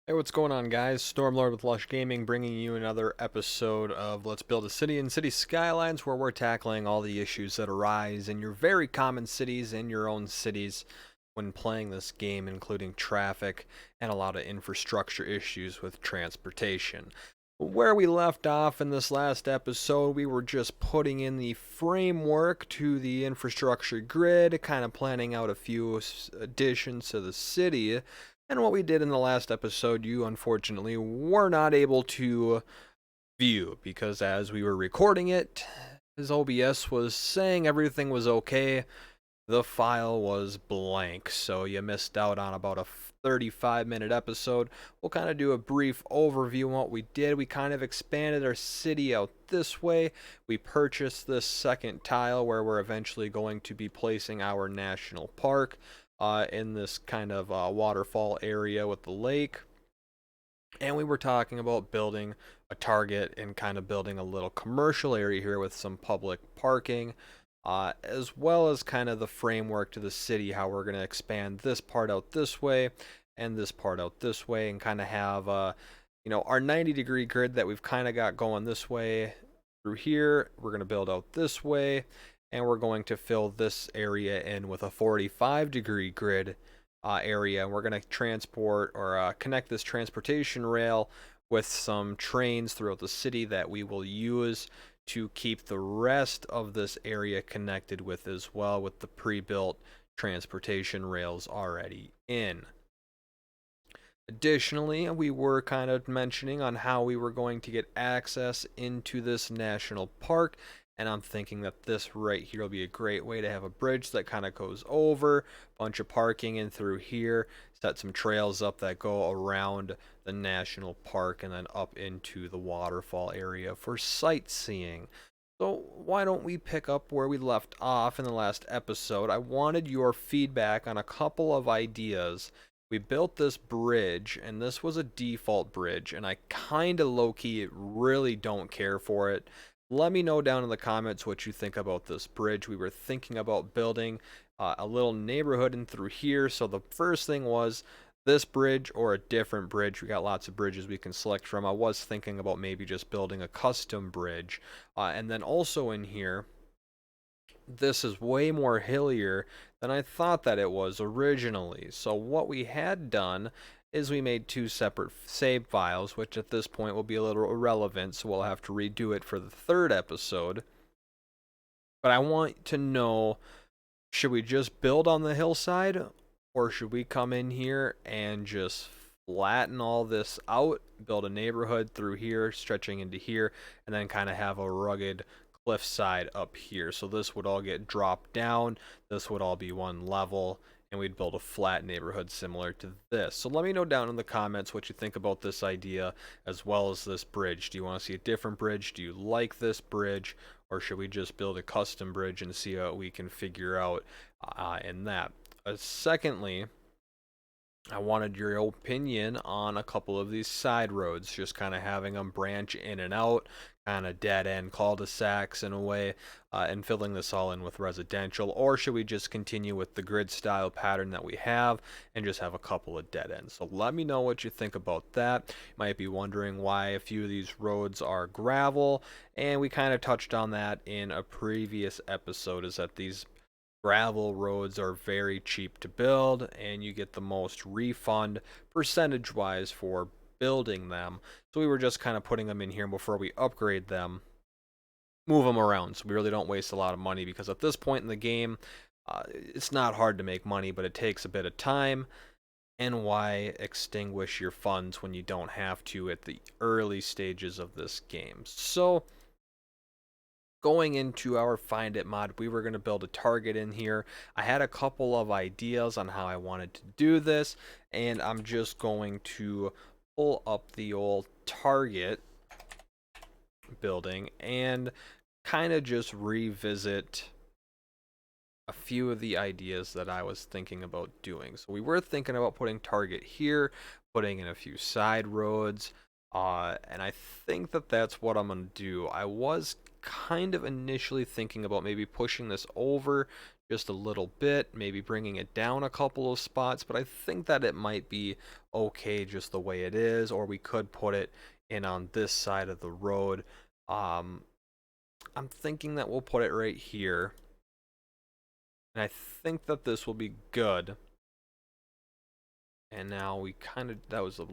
Hey, what's going on, guys? Stormlord with Lush Gaming bringing you another episode of Let's Build a City in City Skylines, where we're tackling all the issues that arise in your very common cities and your own cities when playing this game, including traffic and a lot of infrastructure issues with transportation. Where we left off in this last episode, we were just putting in the framework to the infrastructure grid, kind of planning out a few additions to the city. And what we did in the last episode, you unfortunately were not able to view because as we were recording it, his OBS was saying everything was okay. The file was blank, so you missed out on about a 35-minute episode. We'll kind of do a brief overview on what we did. We kind of expanded our city out this way. We purchased this second tile where we're eventually going to be placing our national park in this kind of waterfall area with the lake. And we were talking about building a target and kind of building a little commercial area here with some public parking, as well as kind of the framework to the city, how we're going to expand this part out this way and this part out this way, and kind of have our 90-degree grid that we've kind of got going this way through here. We're going to build out this way, and we're going to fill this area in with a 45-degree grid area. And we're going to transport or connect this transportation rail with some trains throughout the city that we will use to keep the rest of this area connected with as well, with the pre-built transportation rails already in. Additionally, we were kind of mentioning on how we were going to get access into this national park, and I'm thinking that this right here will be a great way to have a bridge that kind of goes over, a bunch of parking in through here, set some trails up that go around the national park and then up into the waterfall area for sightseeing. So why don't we pick up where we left off in the last episode? I wanted your feedback on a couple of ideas. We built this bridge, and this was a default bridge, and I kind of low-key really don't care for it. Let me know down in the comments what you think about this bridge. We were thinking about building a little neighborhood in through here, so the first thing was this bridge or a different bridge. We got lots of bridges we can select from. I was thinking about maybe just building a custom bridge. And then also in here, this is way more hillier than I thought that it was originally. So what we had done is we made two separate save files, which at this point will be a little irrelevant, so we'll have to redo it for the third episode. But I want to know, should we just build on the hillside, or should we come in here and just flatten all this out, build a neighborhood through here, stretching into here, and then kind of have a rugged cliffside up here? So this would all get dropped down, this would all be one level, and we'd build a flat neighborhood similar to this. So let me know down in the comments what you think about this idea, as well as this bridge. Do you want to see a different bridge? Do you like this bridge? Or should we just build a custom bridge and see what we can figure out in that? Secondly, I wanted your opinion on a couple of these side roads, just kind of having them branch in and out, kind of dead end cul-de-sacs in a way, and filling this all in with residential. Or should we just continue with the grid style pattern that we have and just have a couple of dead ends? So let me know what you think about that. You might be wondering why a few of these roads are gravel, and we kind of touched on that in a previous episode, is that these gravel roads are very cheap to build, and you get the most refund percentage wise for building them. So we were just kind of putting them in here before we upgrade them, move them around, so we really don't waste a lot of money, because at this point in the game, it's not hard to make money, but it takes a bit of time. And why extinguish your funds when you don't have to at the early stages of this game? So going into our Find It mod, we were going to build a target in here. I had a couple of ideas on how I wanted to do this, and I'm just going to pull up the old target building and kind of just revisit a few of the ideas that I was thinking about doing. So we were thinking about putting target here, putting in a few side roads, and I think that that's what I'm going to do. I was kind of initially thinking about maybe pushing this over just a little bit, maybe bringing it down a couple of spots, but I think that it might be okay just the way it is, or we could put it in on this side of the road. Um, I'm thinking that we'll put it right here, and I think that this will be good. And now we that was a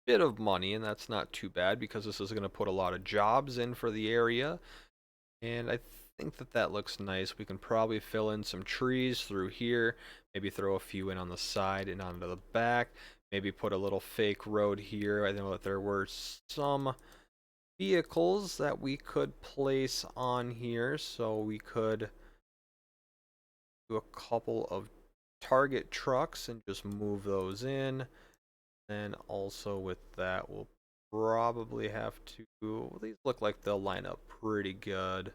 bit of money, and that's not too bad because this is going to put a lot of jobs in for the area. And I think that that looks nice. We can probably fill in some trees through here, maybe throw a few in on the side and onto the back, maybe put a little fake road here. I know that there were some vehicles that we could place on here, so we could do a couple of target trucks and just move those in. Then also with that, we'll probably have to, well, these look like they'll line up pretty good.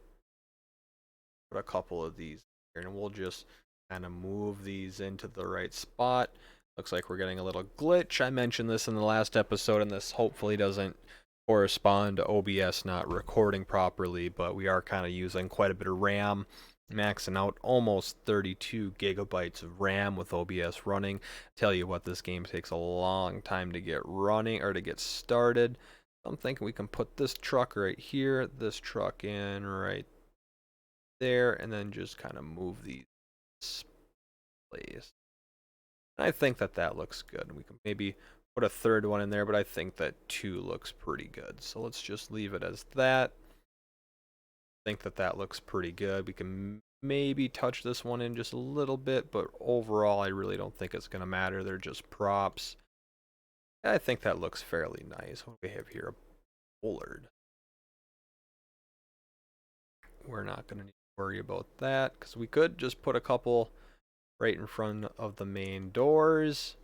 Put a couple of these here, and we'll just kind of move these into the right spot. Looks like we're getting a little glitch. I mentioned this in the last episode, and this hopefully doesn't correspond to OBS not recording properly, but we are kind of using quite a bit of RAM, maxing out almost 32 gigabytes of RAM with OBS running. Tell you what, this game takes a long time to get running or to get started. I'm thinking we can put this truck right here, this truck in right there, and then just kind of move these place. And I think that that looks good. We can maybe put a third one in there, but I think that 2 looks pretty good. So let's just leave it as that. I think that that looks pretty good. We can maybe touch this one in just a little bit, but overall I really don't think it's going to matter. They're just props. I think that looks fairly nice. What do we have here? A bollard. We're not going to need to worry about that because we could just put a couple right in front of the main doors.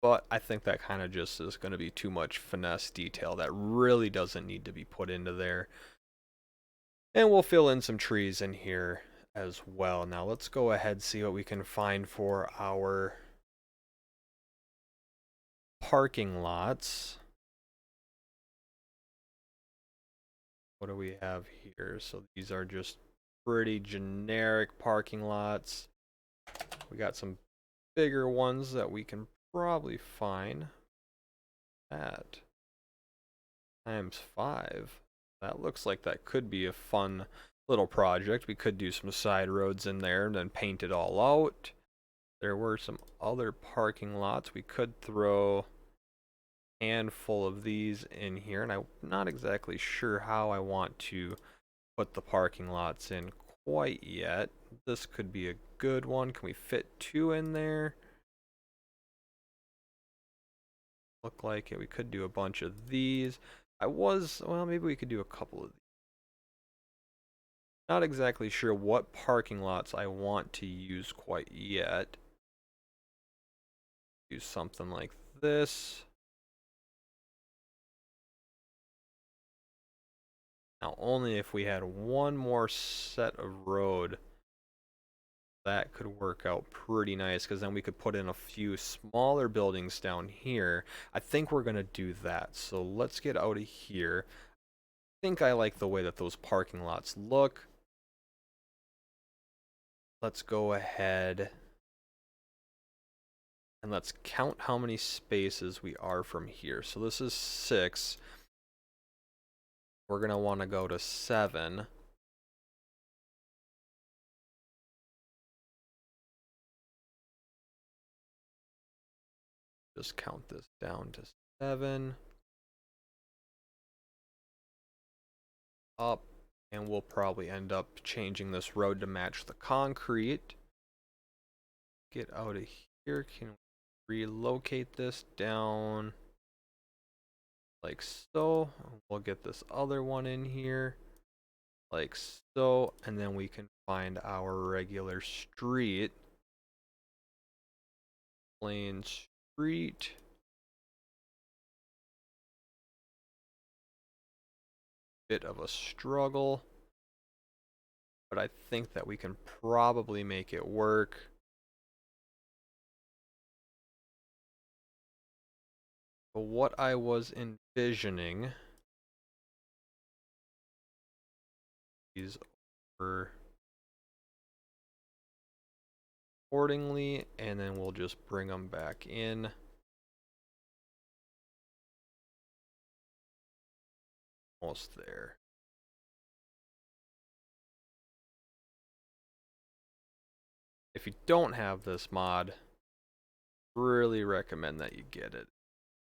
But I think that kind of just is going to be too much finesse detail that really doesn't need to be put into there. And we'll fill in some trees in here as well. Now let's go ahead and see what we can find for our parking lots. What do we have here? So these are just pretty generic parking lots. We got some bigger ones that we can probably find. That times 5. That looks like that could be a fun little project. We could do some side roads in there and then paint it all out. There were some other parking lots. We could throw a handful of these in here, and I'm not exactly sure how I want to put the parking lots in quite yet. This could be a good one. Can we fit 2 in there? Look like it. We could do a bunch of these. Well, maybe we could do a couple of these. Not exactly sure what parking lots I want to use quite yet. Do something like this. Now, only if we had one more set of road, that could work out pretty nice, because then we could put in a few smaller buildings down here. I think we're going to do that. So let's get out of here. I think I like the way that those parking lots look. Let's go ahead and let's count how many spaces we are from here. So this is 6. We're going to want to go to 7. Just count this down to 7. Up. And we'll probably end up changing this road to match the concrete. Get out of here. Can we relocate this down like so? We'll get this other one in here like so, and then we can find our regular street. Plain street. Bit of a struggle, but I think that we can probably make it work. But what I was envisioning is over accordingly, and then we'll just bring them back in. Almost there. If you don't have this mod, really recommend that you get it.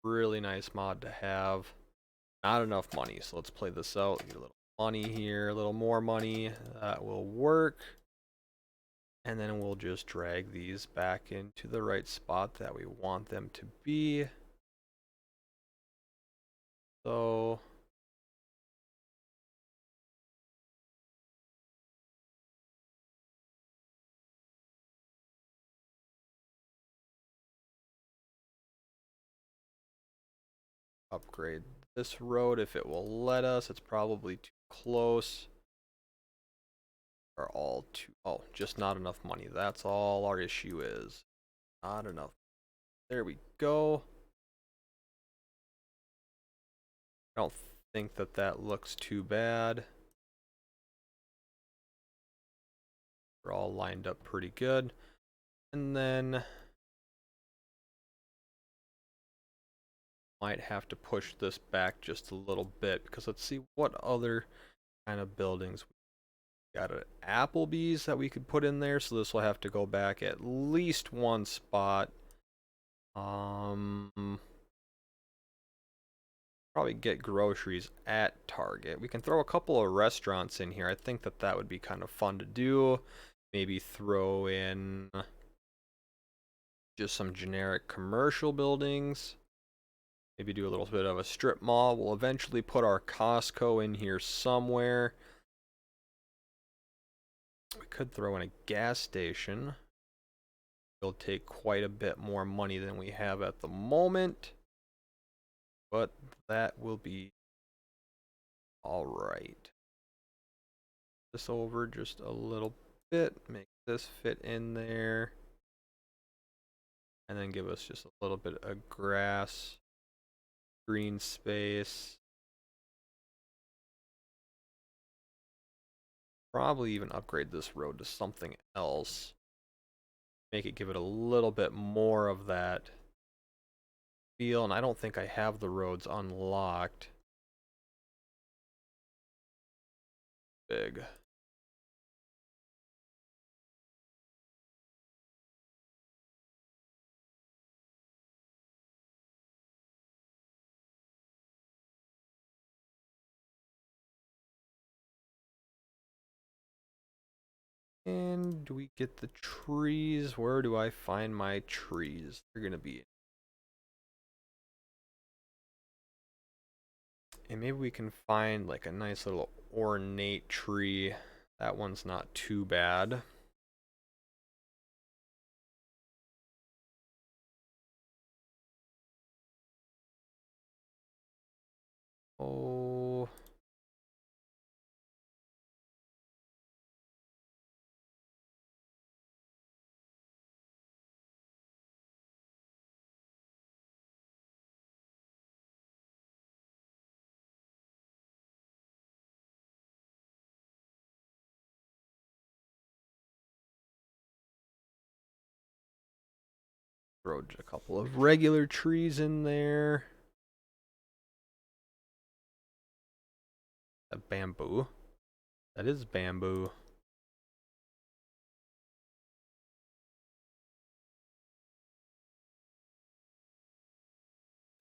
Really nice mod to have. Not enough money, so let's play this out. Get a little money here, a little more money. That will work. And then we'll just drag these back into the right spot that we want them to be. So upgrade this road if it will let us. It's probably too close. Are all too, oh, just not enough money. That's all our issue is. Not enough. There we go. I don't think that that looks too bad. We're all lined up pretty good. And then might have to push this back just a little bit because let's see what other kind of buildings. We got an Applebee's that we could put in there, so this will have to go back at least one spot. Probably get groceries at Target. We can throw a couple of restaurants in here. I think that that would be kind of fun to do. Maybe throw in just some generic commercial buildings. Maybe do a little bit of a strip mall. We'll eventually put our Costco in here somewhere. We could throw in a gas station. It'll take quite a bit more money than we have at the moment. But that will be all right. This over just a little bit. Make this fit in there. And then give us just a little bit of grass. Green space. Probably even upgrade this road to something else. Make it, give it a little bit more of that feel. And I don't think I have the roads unlocked. Big. And do we get the trees? Where do I find my trees? They're gonna be. And maybe we can find like a nice little ornate tree. That one's not too bad. Oh. Throw a couple of regular trees in there. A bamboo. That is bamboo.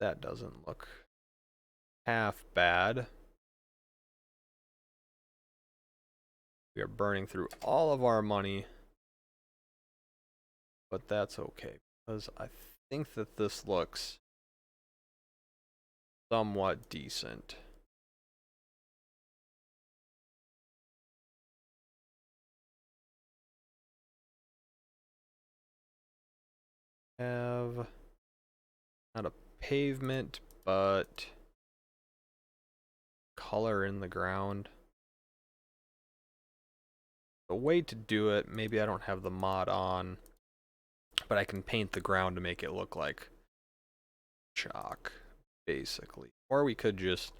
That doesn't look half bad. We are burning through all of our money. But that's okay. Because I think that this looks somewhat decent. Have not a pavement, but color in the ground. The way to do it, maybe I don't have the mod on, but I can paint the ground to make it look like chalk, basically. Or we could just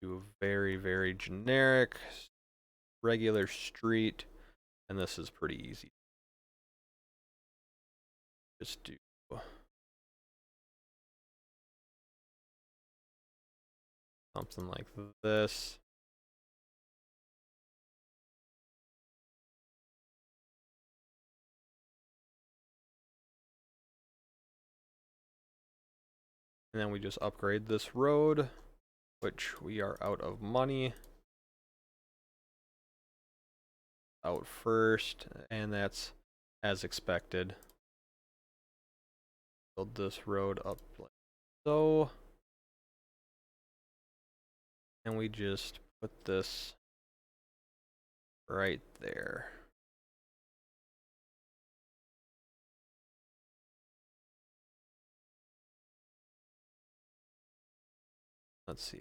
do a very, very generic regular street, and this is pretty easy. Just do something like this. And then we just upgrade this road, which we are out of money. Out first, and that's as expected. Build this road up like so. And we just put this right there. Let's see.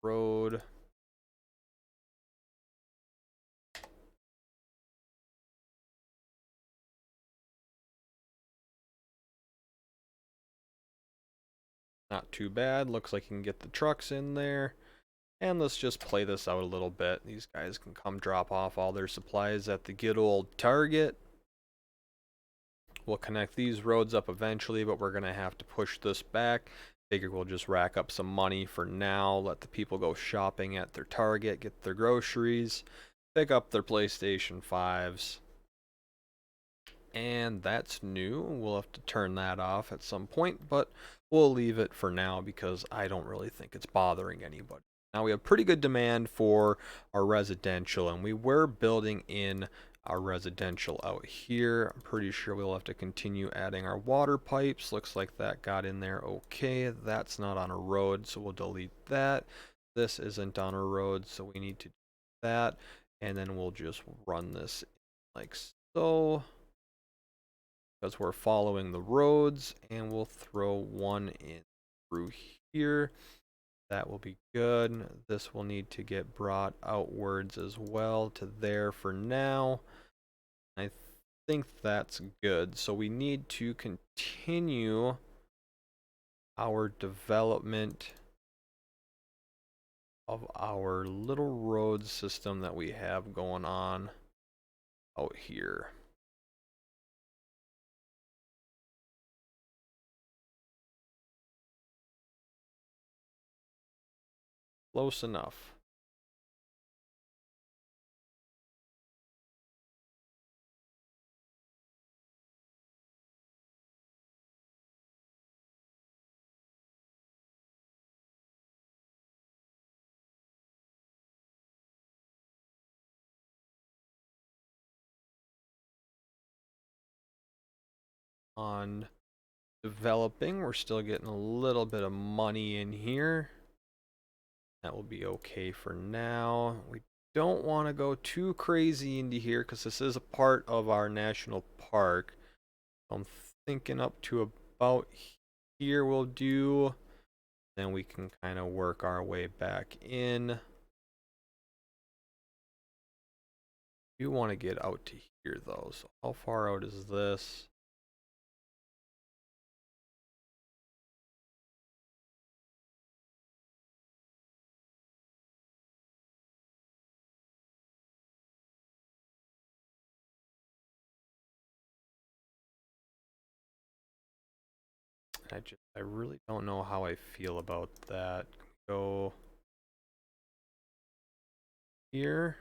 Road. Not too bad. Looks like you can get the trucks in there. And let's just play this out a little bit. These guys can come drop off all their supplies at the good old Target. We'll connect these roads up eventually, but we're going to have to push this back. Figure we'll just rack up some money for now, let the people go shopping at their Target, get their groceries, pick up their PlayStation 5s. And that's new. We'll have to turn that off at some point, but we'll leave it for now because I don't really think it's bothering anybody. Now we have pretty good demand for our residential, and we were building in our residential out here. I'm pretty sure we'll have to continue adding our water pipes. Looks like that got in there okay. That's not on a road, so we'll delete that. This isn't on a road, so we need to do that. And then we'll just run this like so, because we're following the roads, and we'll throw one in through here. That will be good. This will need to get brought outwards as well to there for now. I think that's good. So we need to continue our development of our little road system that we have going on out here. Close enough. On developing, we're still getting a little bit of money in here. That will be okay for now. We don't want to go too crazy into here because this is a part of our national park. I'm thinking up to about here we'll do. Then we can kind of work our way back in. We want to get out to here though. So how far out is this? I really don't know how I feel about that. Go here.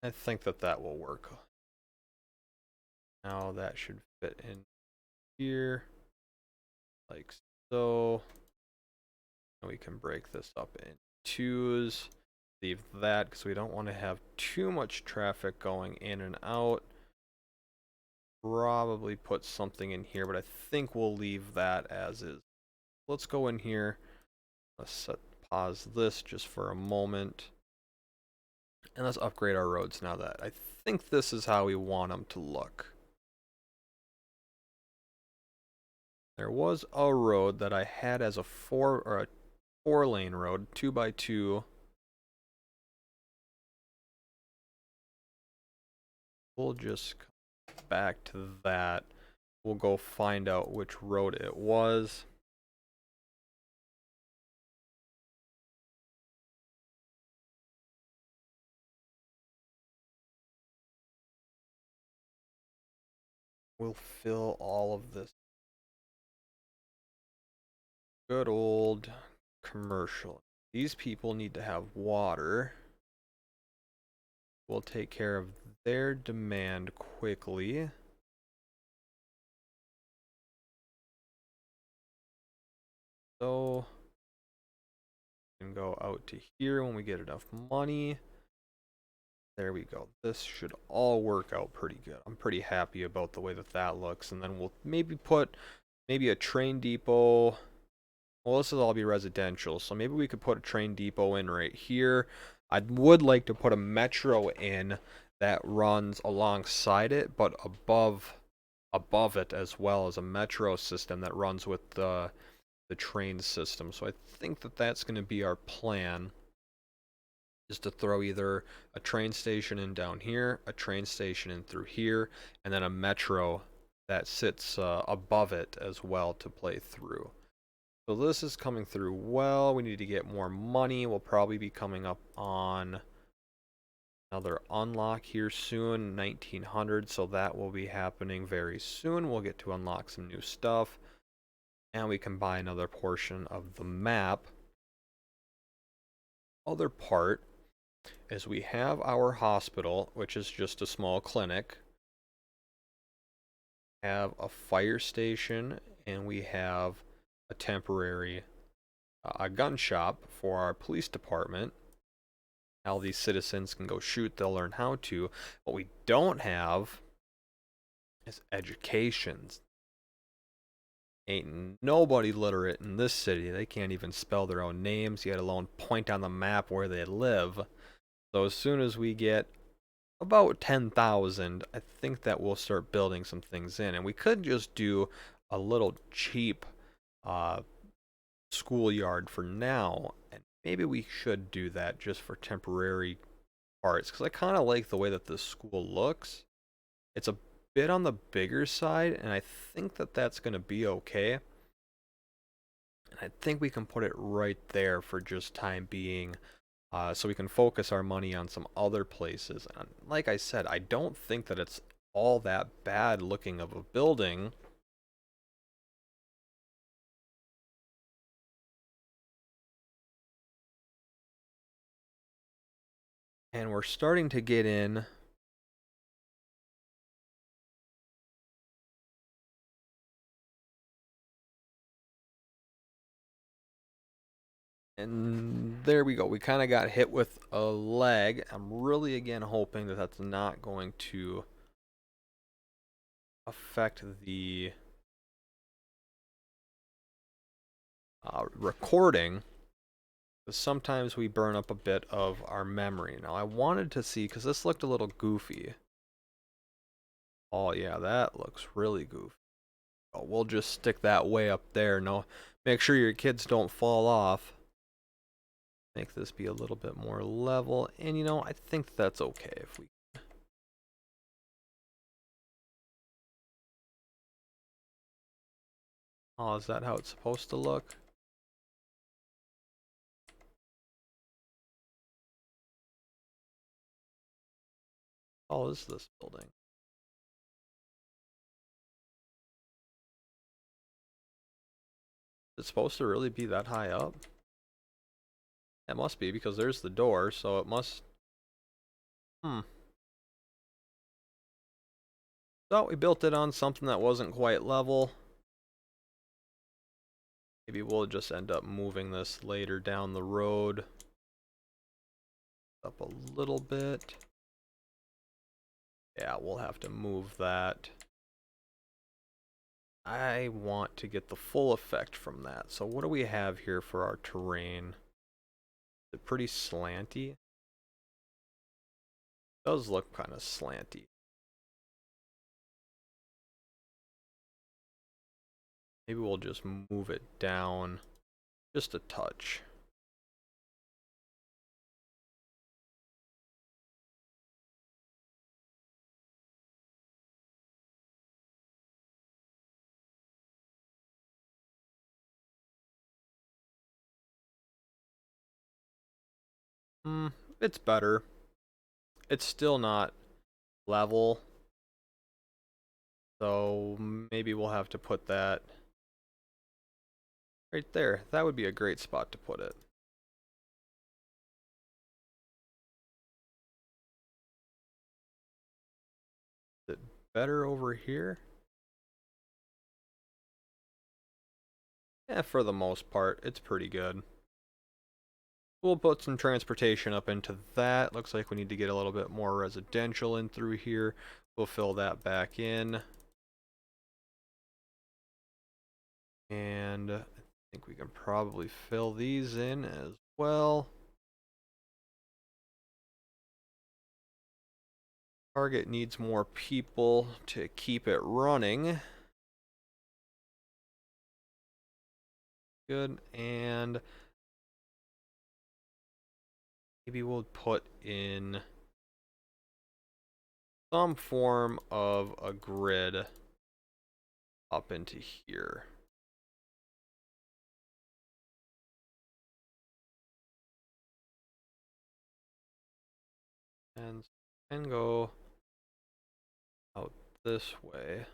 I think that will work. Now that should fit in here, like so. And we can break this up in twos. Leave that because we don't want to have too much traffic going in and out. Probably put something in here, but I think we'll leave that as is. Let's go in here. Let's pause this just for a moment. And let's upgrade our roads now that I think this is how we want them to look. There was a road that I had as a 4-lane road, 2x2. We'll just come back to that. We'll go find out which road it was. We'll fill all of this. Good old commercial. These people need to have water. We'll take care of their demand quickly. So we can go out to here when we get enough money. There we go. This should all work out pretty good. I'm pretty happy about the way that that looks. And then we'll maybe put a train depot. Well, this will all be residential, so maybe we could put a train depot in right here. I would like to put a metro in that runs alongside it, but above it as well as a metro system that runs with the train system. So I think that that's going to be our plan, is to throw either a train station in down here, a train station in through here, and then a metro that sits above it as well to play through. So this is coming through well. We need to get more money. We'll probably be coming up on another unlock here soon, 1900, so that will be happening very soon. We'll get to unlock some new stuff, and we can buy another portion of the map. Other part is we have our hospital, which is just a small clinic. Have a fire station, and we have a temporary a gun shop for our police department. All these citizens can go shoot, they'll learn how to. What we don't have is education. Ain't nobody literate in this city. They can't even spell their own names, yet alone point on the map where they live. So as soon as we get about 10,000, I think that we'll start building some things in. And we could just do a little cheap schoolyard for now, and maybe we should do that just for temporary parts, because I kind of like the way that this school looks. It's a bit on the bigger side, and I think that that's going to be okay. And I think we can put it right there for just time being, so we can focus our money on some other places. And like I said, I don't think that it's all that bad looking of a building. And we're starting to get in. And there we go. We kind of got hit with a lag. I'm really, again, hoping that that's not going to affect the recording. Because sometimes we burn up a bit of our memory. Now, I wanted to see, because this looked a little goofy. Oh, yeah, that looks really goofy. Oh, we'll just stick that way up there. No, make sure your kids don't fall off. Make this be a little bit more level. And, you know, I think that's okay if we... Oh, is that how it's supposed to look? How tall is this building? Is it supposed to really be that high up? It must be, because there's the door, so it must... So we built it on something that wasn't quite level. Maybe we'll just end up moving this later down the road. Up a little bit. Yeah, we'll have to move that. I want to get the full effect from that. So what do we have here for our terrain? Is it pretty slanty? It does look kind of slanty. Maybe we'll just move it down just a touch. It's better. It's still not level, so maybe we'll have to put that right there. That would be a great spot to put it. Is it better over here? Yeah, for the most part, it's pretty good. We'll put some transportation up into that. Looks like we need to get a little bit more residential in through here. We'll fill that back in. And I think we can probably fill these in as well. Target needs more people to keep it running. Good. And maybe we'll put in some form of a grid up into here. And go out this way.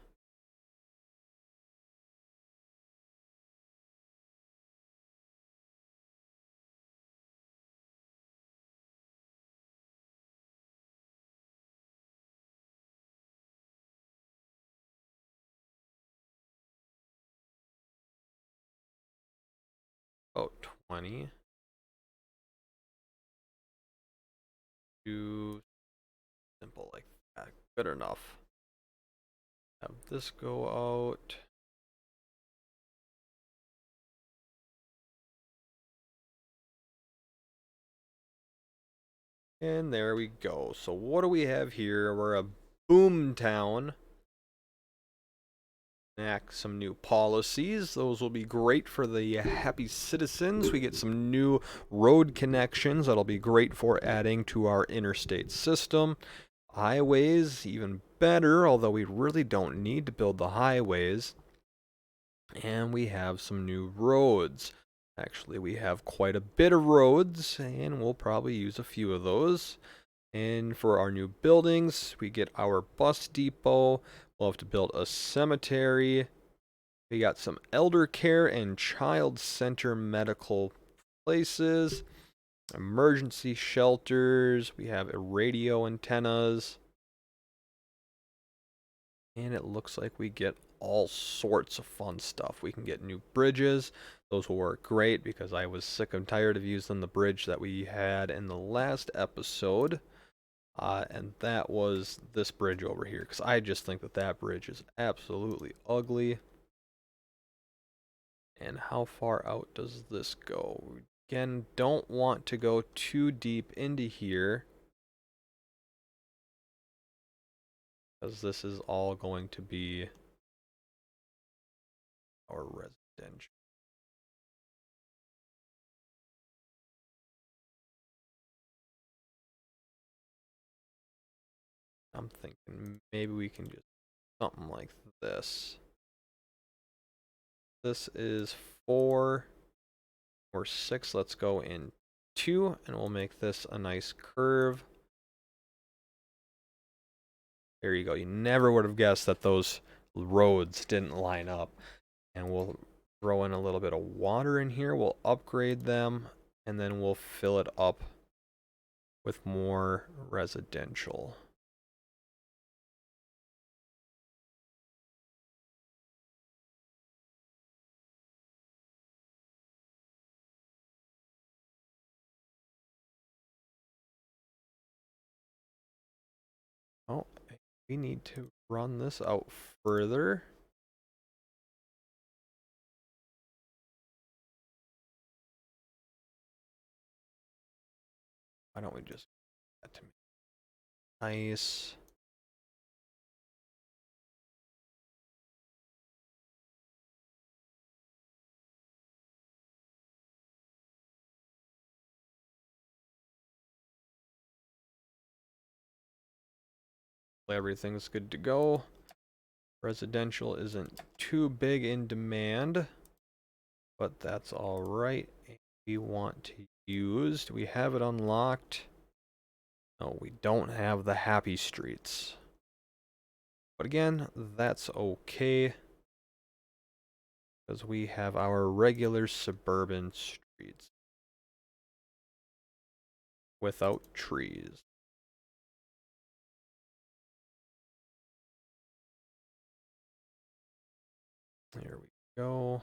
About 20. Do simple like that. Good enough. Have this go out. And there we go. So what do we have here? We're a boom town. Enact some new policies. Those will be great for the happy citizens. We get some new road connections. That'll be great for adding to our interstate system. Highways, even better, although we really don't need to build the highways. And we have some new roads. Actually, we have quite a bit of roads, and we'll probably use a few of those. And for our new buildings, we get our bus depot. We'll have to build a cemetery. We got some elder care and child center medical places, emergency shelters. We have radio antennas. And it looks like we get all sorts of fun stuff. We can get new bridges. Those will work great because I was sick and tired of using the bridge that we had in the last episode. And that was this bridge over here, because I just think that that bridge is absolutely ugly. And how far out does this go? Again, don't want to go too deep into here, because this is all going to be our residential. I'm thinking maybe we can just something like this. This is 4 or 6. Let's go in 2, and we'll make this a nice curve. There you go. You never would have guessed that those roads didn't line up. And we'll throw in a little bit of water in here. We'll upgrade them, and then we'll fill it up with more residential. Oh, we need to run this out further. Why don't we just get that to me? Nice. Everything's good to go. Residential isn't too big in demand, but that's all right. We want to used. We have it unlocked. No, we don't have the happy streets. But again, that's okay. Because we have our regular suburban streets. Without trees. There we go.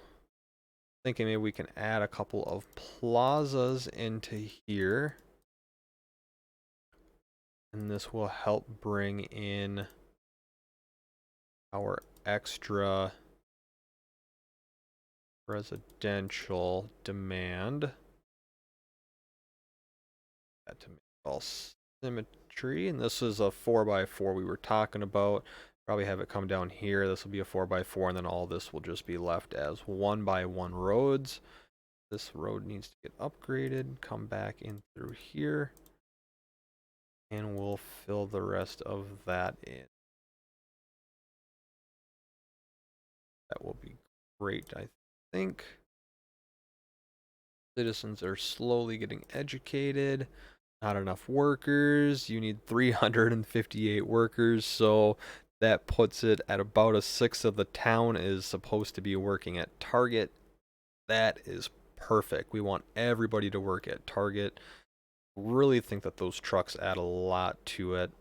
Thinking maybe we can add a couple of plazas into here. And this will help bring in our extra residential demand. That to make all symmetry. And this is a 4x4 we were talking about. Probably have it come down here. This will be a 4x4, and then all this will just be left as 1x1 roads. This road needs to get upgraded. Come back in through here. And we'll fill the rest of that in. That will be great, I think. Citizens are slowly getting educated. Not enough workers. You need 358 workers, so that puts it at about a sixth of the town is supposed to be working at Target. That is perfect. We want everybody to work at Target. Really think that those trucks add a lot to it.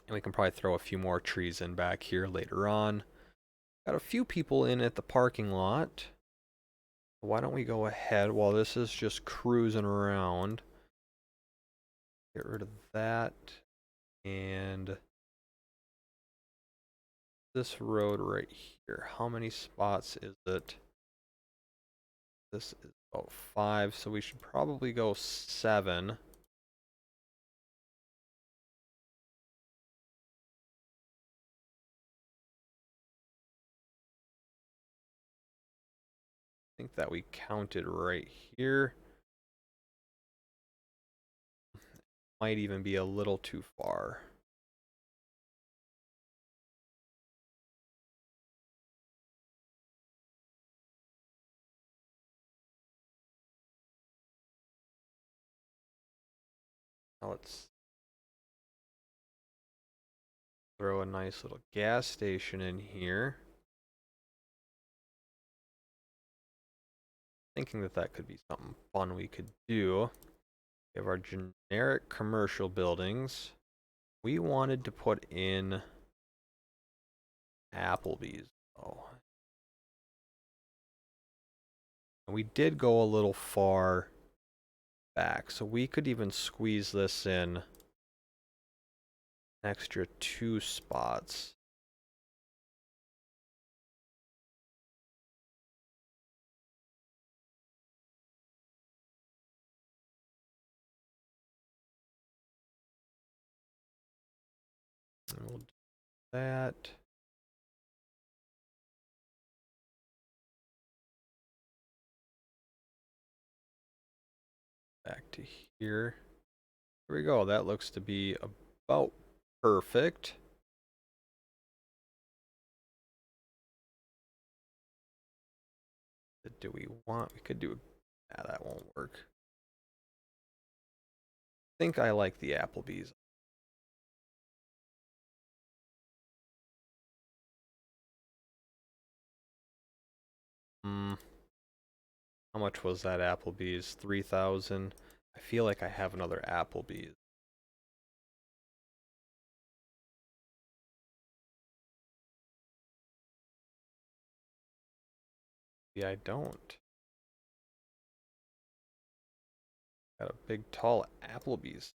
And we can probably throw a few more trees in back here later on. Got a few people in at the parking lot. Why don't we go ahead while this is just cruising around. Get rid of that. And this road right here. How many spots is it? This is about 5, so we should probably go 7. I think that we counted right here. Might even be a little too far. Now let's throw a nice little gas station in here. Thinking that that could be something fun we could do. We have our generic commercial buildings. We wanted to put in Applebee's. Oh. And we did go a little far back, so we could even squeeze this in an extra 2 spots. And we'll do that. Back to here. Here we go. That looks to be about perfect. Do we want? We could do. Yeah, that won't work. I think I like the Applebee's. How much was that Applebee's? 3,000. I feel like I have another Applebee's. Yeah, I don't. Got a big tall Applebee's.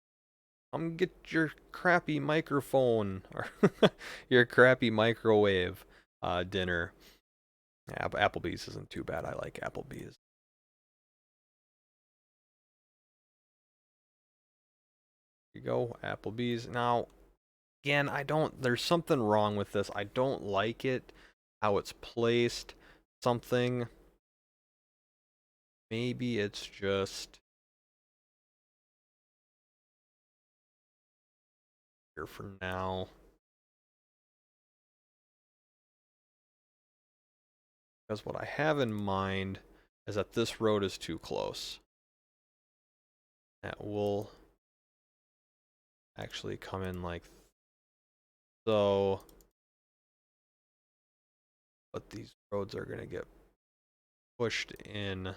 Come get your crappy microphone or your crappy microwave dinner. Applebee's isn't too bad. I like Applebee's. Here you go, Applebee's. Now, again, there's something wrong with this. I don't like it, how it's placed. Something, maybe it's just here for now. Because what I have in mind is that this road is too close. That will actually come in like so. But these roads are going to get pushed in.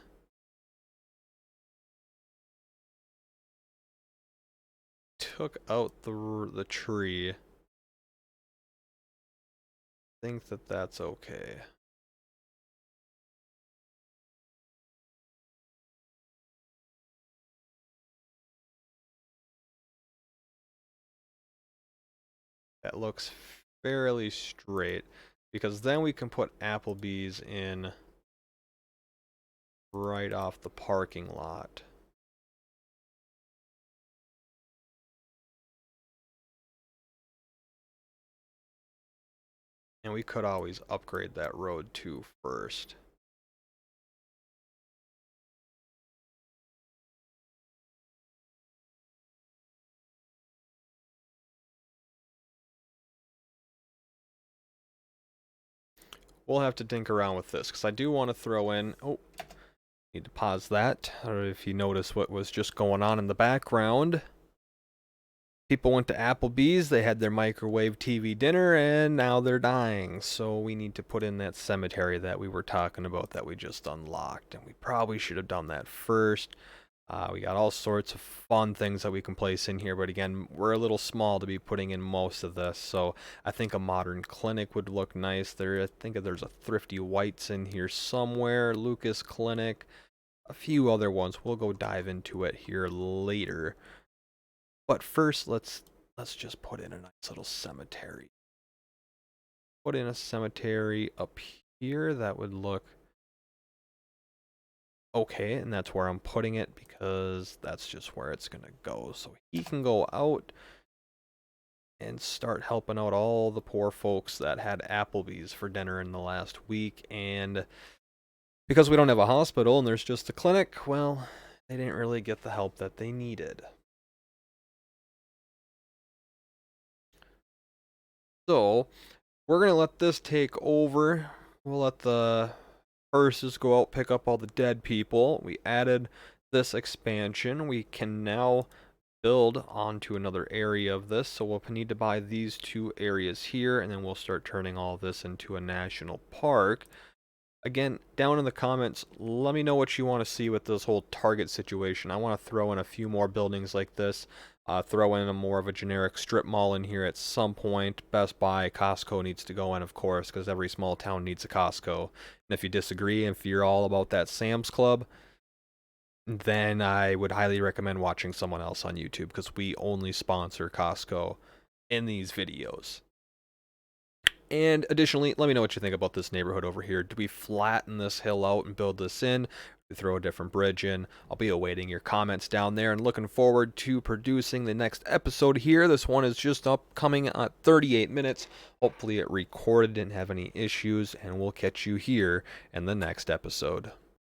Took out the tree. I think that that's okay. That looks fairly straight, because then we can put Applebee's in right off the parking lot. And we could always upgrade that road too first. We'll have to dink around with this, because I do want to throw in... Oh, need to pause that. I don't know if you notice what was just going on in the background. People went to Applebee's, they had their microwave TV dinner, and now they're dying. So we need to put in that cemetery that we were talking about that we just unlocked. And we probably should have done that first. We got all sorts of fun things that we can place in here, but again, we're a little small to be putting in most of this, so I think a modern clinic would look nice. I think there's a Thrifty Whites in here somewhere, Lucas Clinic, a few other ones. We'll go dive into it here later. But first, let's just put in a nice little cemetery. Put in a cemetery up here. That would look okay, and that's where I'm putting it because that's just where it's gonna go. So he can go out and start helping out all the poor folks that had Applebee's for dinner in the last week. And because we don't have a hospital and there's just a clinic, well, they didn't really get the help that they needed. So we're gonna let this take over. We'll let the hearses go out, pick up all the dead people. We added this expansion. We can now build onto another area of this, so we'll need to buy these two areas here, and then we'll start turning all this into a national park. Again, down in the comments, let me know what you want to see with this whole Target situation. I want to throw in a few more buildings like this, throw in a more of a generic strip mall in here at some point. Best Buy, Costco needs to go in, of course, because every small town needs a Costco. And if you disagree, if you're all about that Sam's Club, then I would highly recommend watching someone else on YouTube, because we only sponsor Costco in these videos. And additionally, let me know what you think about this neighborhood over here. Do we flatten this hill out and build this in? Do we throw a different bridge in? I'll be awaiting your comments down there and looking forward to producing the next episode here. This one is just upcoming at 38 minutes. Hopefully it recorded, didn't have any issues, and we'll catch you here in the next episode.